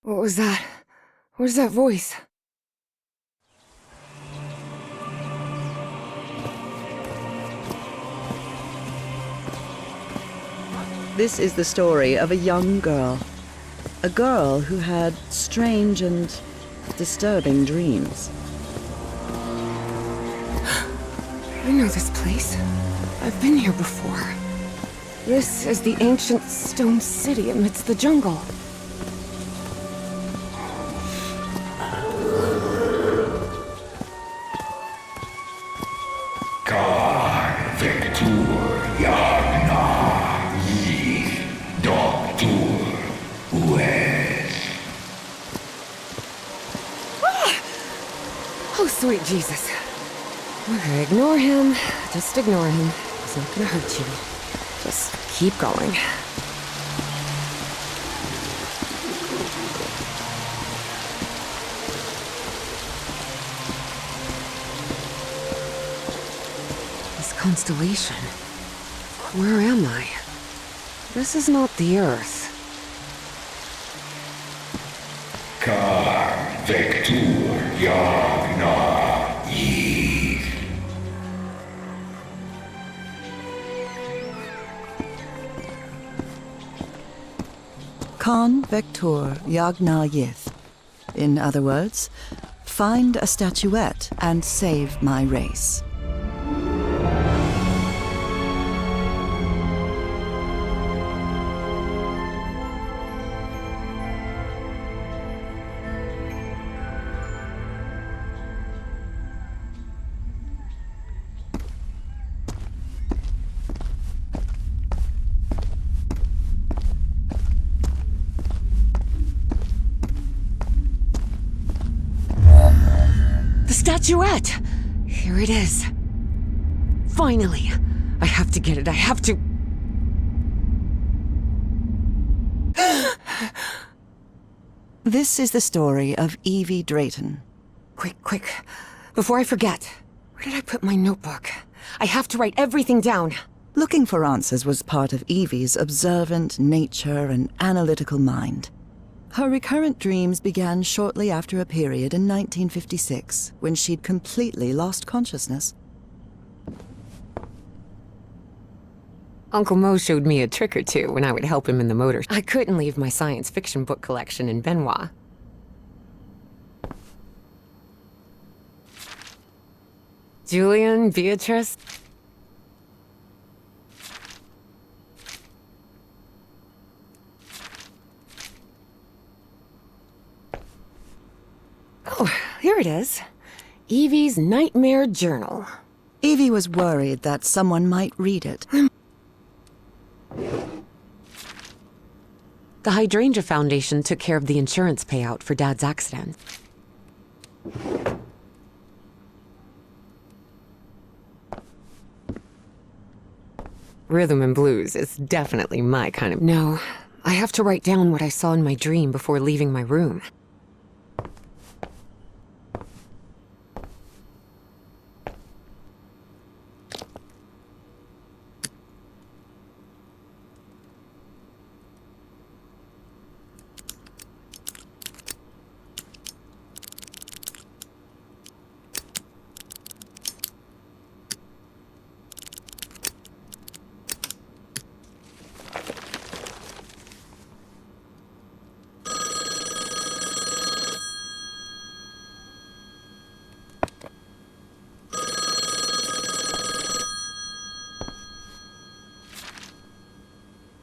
What was that? Where's that voice? This is the story of a young girl. A girl who had strange and disturbing dreams. I know this place. I've been here before. This is the ancient stone city amidst the jungle. Oh, sweet Jesus. Okay, ignore him. Just ignore him. He's not gonna hurt you. Just keep going. This constellation. Where am I? This is not the Earth. Kan Vector Yagna Yith. In other words, find a statuette and save my race. The statuette! Here it is. Finally! I have to get it, I have to... This is the story of Evie Drayton. Quick. Before I forget. Where did I put my notebook? I have to write everything down. Looking for answers was part of Evie's observant nature and analytical mind. Her recurrent dreams began shortly after a period in 1956, when she'd completely lost consciousness. Uncle Mo showed me a trick or two when I would help him in the motor. I couldn't leave my science fiction book collection in Benoit. Julian, Beatrice... Oh, here it is. Evie's Nightmare Journal. Evie was worried that someone might read it. The Hydrangea Foundation took care of the insurance payout for Dad's accident. Rhythm and blues is definitely my kind of... No, I have to write down what I saw in my dream before leaving my room.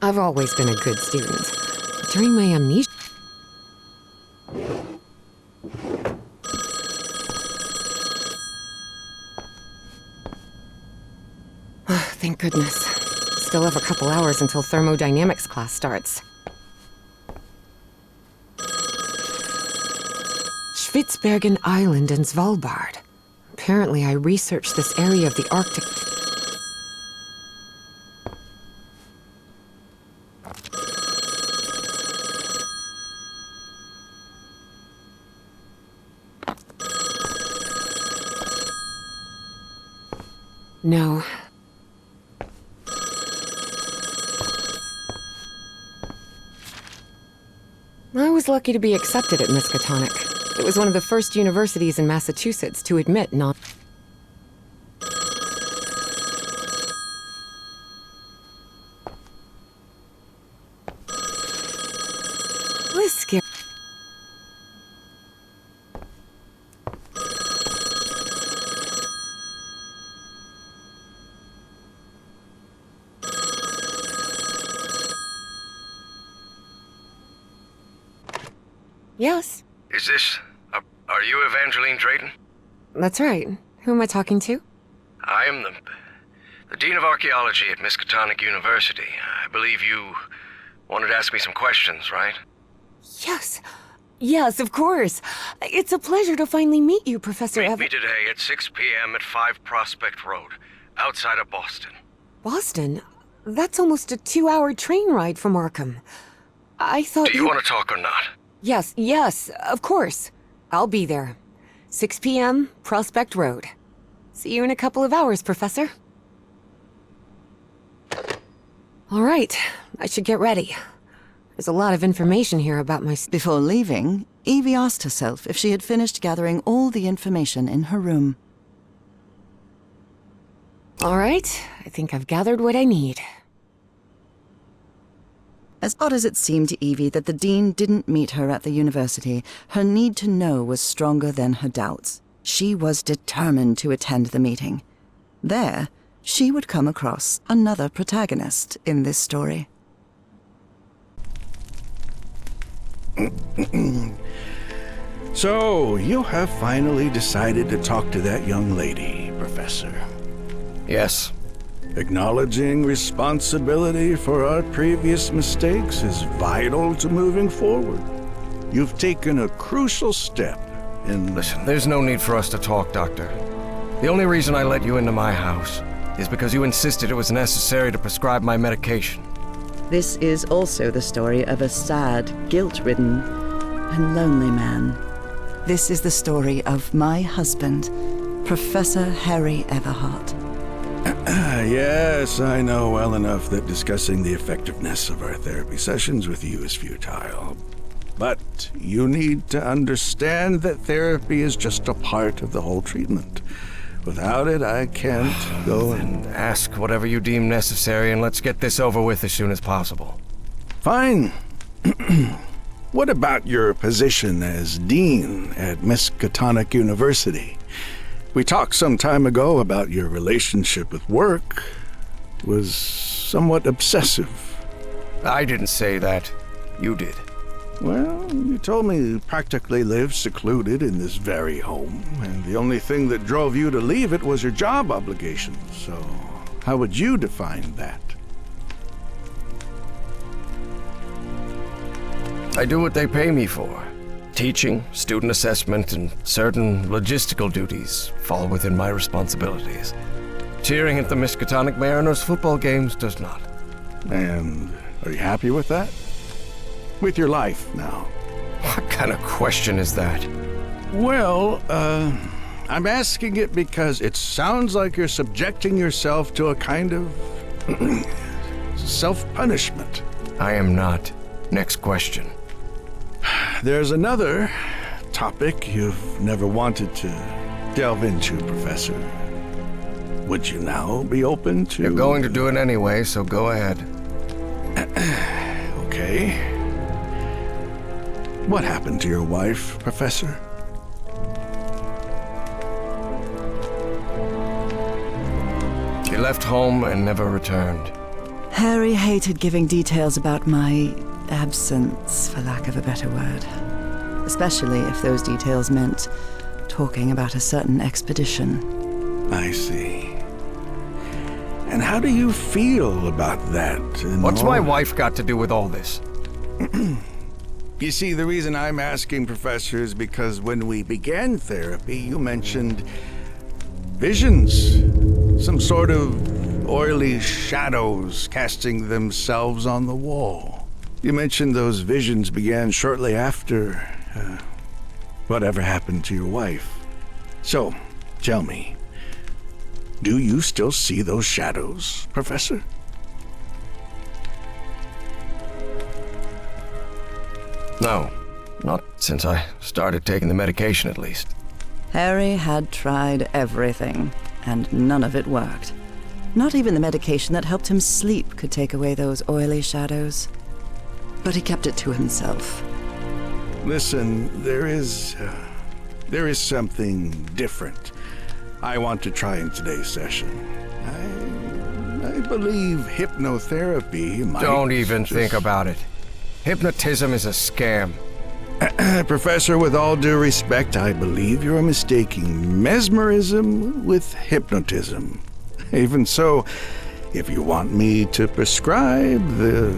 I've always been a good student. During my amnesia... Thank goodness. Still have a couple hours until thermodynamics class starts. Spitsbergen Island and Svalbard. Apparently I researched this area of the Arctic... No. I was lucky to be accepted at Miskatonic. It was one of the first universities in Massachusetts to admit non- Was scary. Yes, Is this... are you Evangeline Drayton? that's right. Who am I talking to? I am the Dean of Archaeology at Miskatonic University. I believe you wanted to ask me some questions, right? Yes. Yes, of course. It's a pleasure to finally meet you, Professor Meet Evan. me today at 6 p.m. at 5 Prospect Road, outside of Boston. Boston? That's almost a 2-hour train ride from Arkham. I thought Do you want to talk or not? Yes, of course. I'll be there. 6 p.m., Prospect Road. See you in a couple of hours, Professor. All right, I should get ready. There's a lot of information here about my... Before leaving, Evie asked herself if she had finished gathering all the information in her room. All right, I think I've gathered what I need. As odd as it seemed to Evie that the Dean didn't meet her at the university, her need to know was stronger than her doubts. She was determined to attend the meeting. There, she would come across another protagonist in this story. So, you have finally decided to talk to that young lady, Professor. Yes. Acknowledging responsibility for our previous mistakes is vital to moving forward. You've taken a crucial step in... Listen, there's no need for us to talk, Doctor. The only reason I let you into my house is because you insisted it was necessary to prescribe my medication. This is also the story of a sad, guilt-ridden, and lonely man. This is the story of my husband, Professor Harry Everhart. Yes, I know well enough that discussing the effectiveness of our therapy sessions with you is futile. But you need to understand that therapy is just a part of the whole treatment. Without it, I can't go and... Ask whatever you deem necessary and let's get this over with as soon as possible. Fine. What about your position as dean at Miskatonic University? We talked some time ago about your relationship with work. It was somewhat obsessive. I didn't say that. You did. Well, you told me you practically lived secluded in this very home, and the only thing that drove you to leave it was your job obligations. So, how would you define that? I do what they pay me for. Teaching, student assessment, and certain logistical duties fall within my responsibilities. Cheering at the Miskatonic Mariners football games does not. And are you happy with that? With your life now? What kind of question is that? Well, I'm asking it because it sounds like you're subjecting yourself to a kind of self-punishment. I am not. Next question. There's another topic you've never wanted to delve into, Professor. Would you now be open to... You're going to do it anyway, so go ahead. Okay. What happened to your wife, Professor? She left home and never returned. Harry hated giving details about my absence, for lack of a better word. Especially if those details meant talking about a certain expedition. I see. And how do you feel about that? What's my wife got to do with all this? You see, the reason I'm asking, Professor, is because when we began therapy, you mentioned visions. Some sort of oily shadows casting themselves on the wall. You mentioned those visions began shortly after whatever happened to your wife. So, tell me, do you still see those shadows, Professor? No, not since I started taking the medication at least. Harry had tried everything, and none of it worked. Not even the medication that helped him sleep could take away those oily shadows. But he kept it to himself. Listen, there is something different I want to try in today's session. I believe hypnotherapy might... Don't even think about it. Hypnotism is a scam. Professor, with all due respect, I believe you're mistaking mesmerism with hypnotism. Even so, if you want me to prescribe the...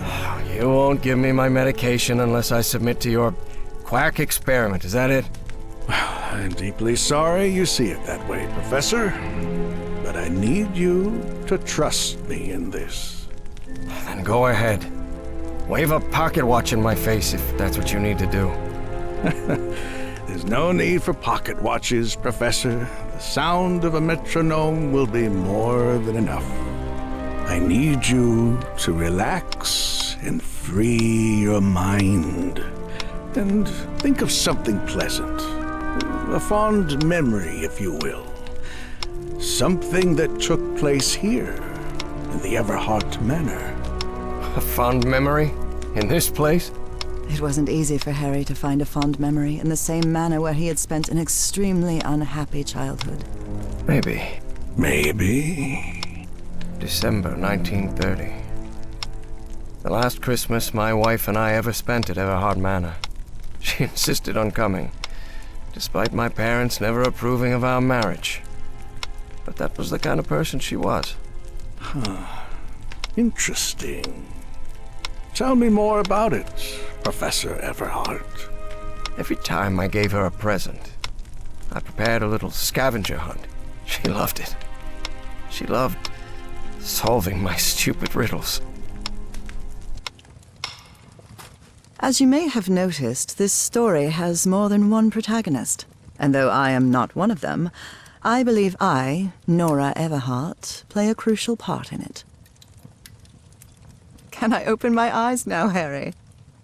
You won't give me my medication unless I submit to your quack experiment, is that it? I'm deeply sorry you see it that way, Professor. But I need you to trust me in this. Then go ahead. Wave a pocket watch in my face if that's what you need to do. There's no need for pocket watches, Professor. The sound of a metronome will be more than enough. I need you to relax and free your mind. And think of something pleasant. A fond memory, if you will. Something that took place here, in the Everhart Manor. A fond memory? In this place? It wasn't easy for Harry to find a fond memory in the same manor where he had spent an extremely unhappy childhood. Maybe. Maybe. December 1930. The last Christmas my wife and I ever spent at Everhart Manor. She insisted on coming, despite my parents never approving of our marriage. But that was the kind of person she was. Interesting. Tell me more about it, Professor Everhart. Every time I gave her a present, I prepared a little scavenger hunt. She loved it. She loved solving my stupid riddles. As you may have noticed, this story has more than one protagonist. And though I am not one of them, I believe I, Nora Everhart, play a crucial part in it. Can I open my eyes now, Harry?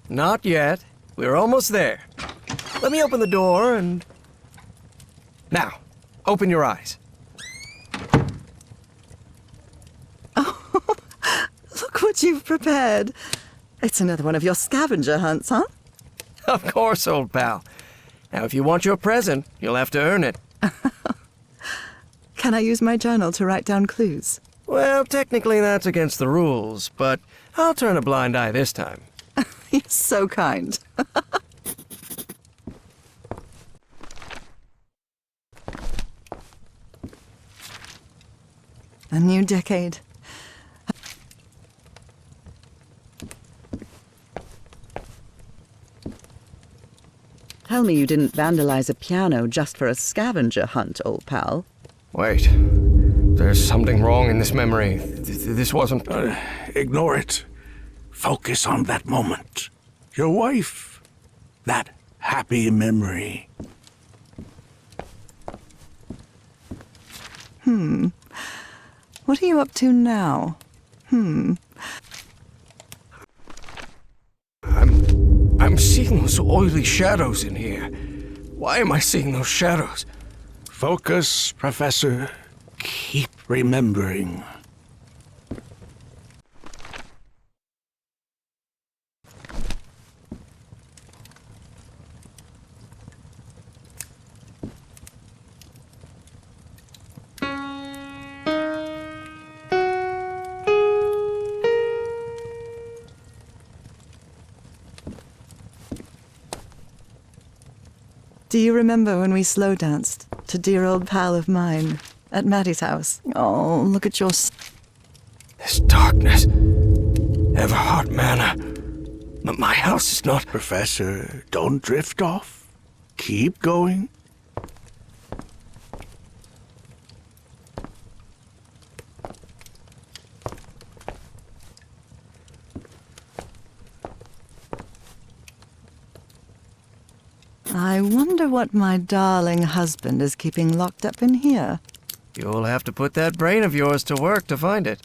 Not yet. We're almost there. Let me open the door and... Now, open your eyes. Look what you've prepared. It's another one of your scavenger hunts, huh? Of course, old pal. Now, if you want your present, you'll have to earn it. Can I use my journal to write down clues? Well, technically that's against the rules, but I'll turn a blind eye this time. You're so kind. A new decade. Tell me you didn't vandalize a piano just for a scavenger hunt, old pal. Wait. There's something wrong in this memory. This wasn't... Ignore it. Focus on that moment. Your wife. That happy memory. What are you up to now? I'm seeing those oily shadows in here. Why am I seeing those shadows? Focus, Professor. Keep remembering. Do you remember when we slow danced to Dear Old Pal of Mine at Maddie's house? Oh, look at your... This darkness. Everhart Manor. But my house is not... Professor, don't drift off. Keep going. I wonder what my darling husband is keeping locked up in here. You'll have to put that brain of yours to work to find it.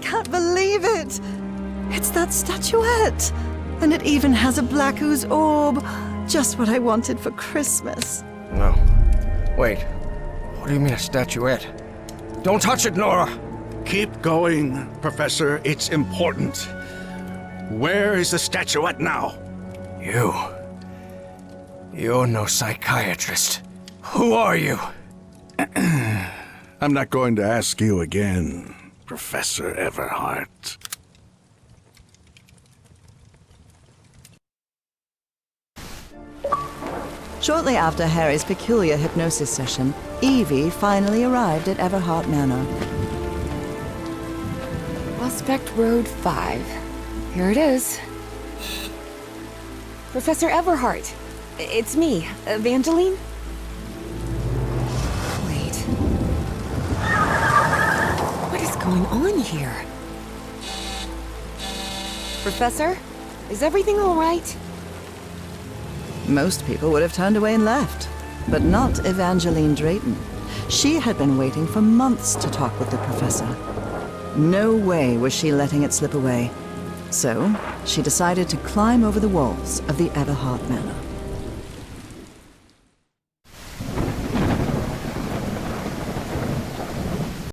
can't believe it! It's that statuette! And it even has a black ooze orb. Just what I wanted for Christmas. No. Wait. What do you mean a statuette? Don't touch it, Nora! Keep going, Professor. It's important. Where is the statuette now? You're no psychiatrist. Who are you? I'm not going to ask you again, Professor Everhart. Shortly after Harry's peculiar hypnosis session, Evie finally arrived at Everhart Manor. Prospect Road 5. Here it is. Professor Everhart. It's me, Evangeline. Wait. What is going on here? Professor? Is everything all right? Most people would have turned away and left, but not Evangeline Drayton. She had been waiting for months to talk with the professor. No way was she letting it slip away. So, she decided to climb over the walls of the Everhart Manor.